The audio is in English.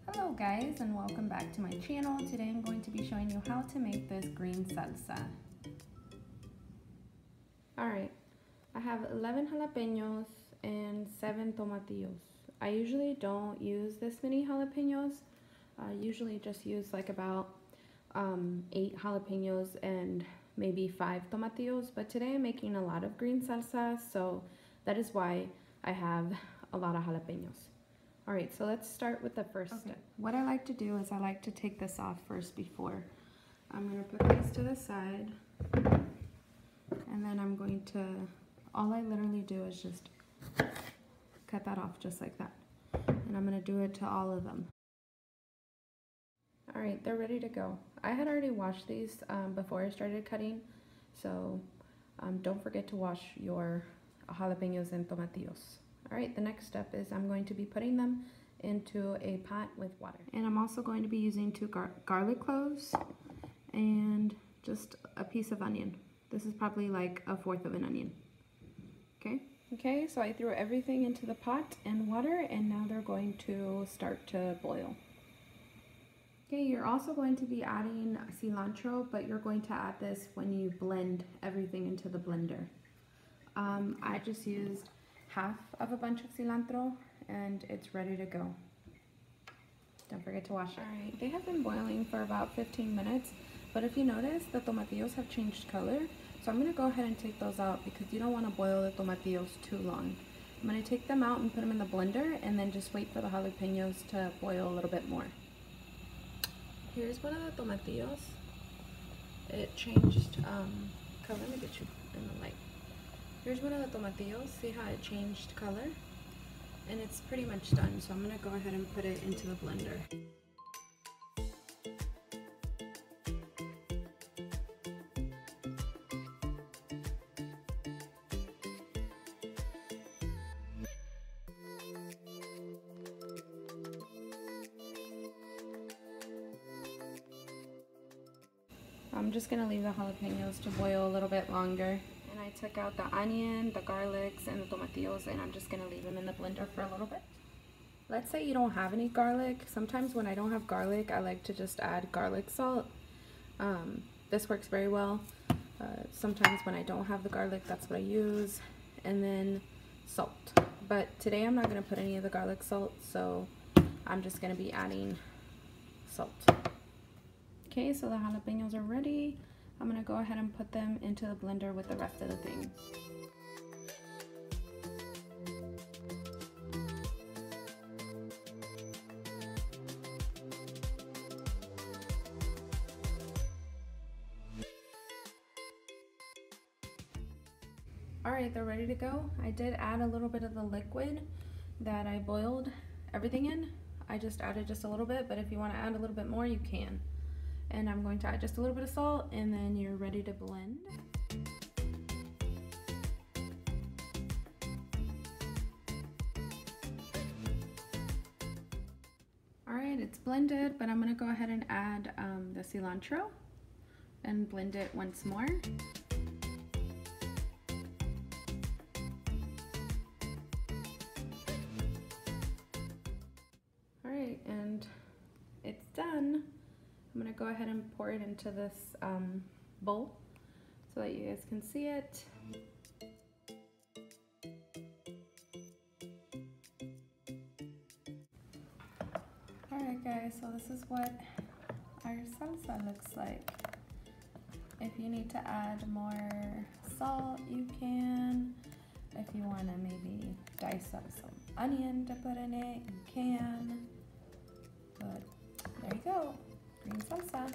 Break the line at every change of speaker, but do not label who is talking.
Hello guys, and welcome back to my channel. Today I'm going to be showing you how to make this green salsa. Alright, I have 11 jalapenos and 7 tomatillos. I usually don't use this many jalapenos. I usually just use like about 8 jalapenos and maybe 5 tomatillos, but today I'm making a lot of green salsa, so that is why I have a lot of jalapenos. Alright, so let's start with the first step. What I like to do is I like to take this off first before. I'm going to put these to the side, and then I'm going to, all I literally do is just cut that off just like that. And I'm going to do it to all of them. Alright, they're ready to go. I had already washed these before I started cutting, so don't forget to wash your jalapenos and tomatillos. Alright, the next step is I'm going to be putting them into a pot with water. And I'm also going to be using 2 garlic cloves and just a piece of onion. This is probably like 1/4 of an onion. Okay, so I threw everything into the pot and water, and now they're going to start to boil. Okay, you're also going to be adding cilantro, but you're going to add this when you blend everything into the blender. I just used half of a bunch of cilantro and it's ready to go. Don't forget to wash it. Alright, they have been boiling for about 15 minutes, but if you notice, the tomatillos have changed color. So I'm going to go ahead and take those out because you don't want to boil the tomatillos too long. I'm going to take them out and put them in the blender and then just wait for the jalapenos to boil a little bit more. Here's one of the tomatillos. It changed color. Let me get you in the light. Here's one of the tomatillos. See how it changed color? And it's pretty much done, so I'm going to go ahead and put it into the blender. I'm just going to leave the jalapenos to boil a little bit longer. And I took out the onion, the garlics, and the tomatillos, and I'm just going to leave them in the blender for a little bit. Let's say you don't have any garlic. Sometimes when I don't have garlic, I like to just add garlic salt. This works very well. Sometimes when I don't have the garlic, that's what I use. And then salt. But today I'm not going to put any of the garlic salt, so I'm just going to be adding salt. Okay, so the jalapenos are ready. I'm going to go ahead and put them into the blender with the rest of the things. Alright, they're ready to go. I did add a little bit of the liquid that I boiled everything in. I just added just a little bit, but if you want to add a little bit more, you can. And I'm going to add just a little bit of salt, and then you're ready to blend. Alright, it's blended, but I'm going to go ahead and add the cilantro and blend it once more. Alright, and it's done. I'm going to go ahead and pour it into this bowl so that you guys can see it. Alright guys, so this is what our salsa looks like. If you need to add more salt, you can. If you want to maybe dice up some onion to put in it, you can. But there you go. Green salsa.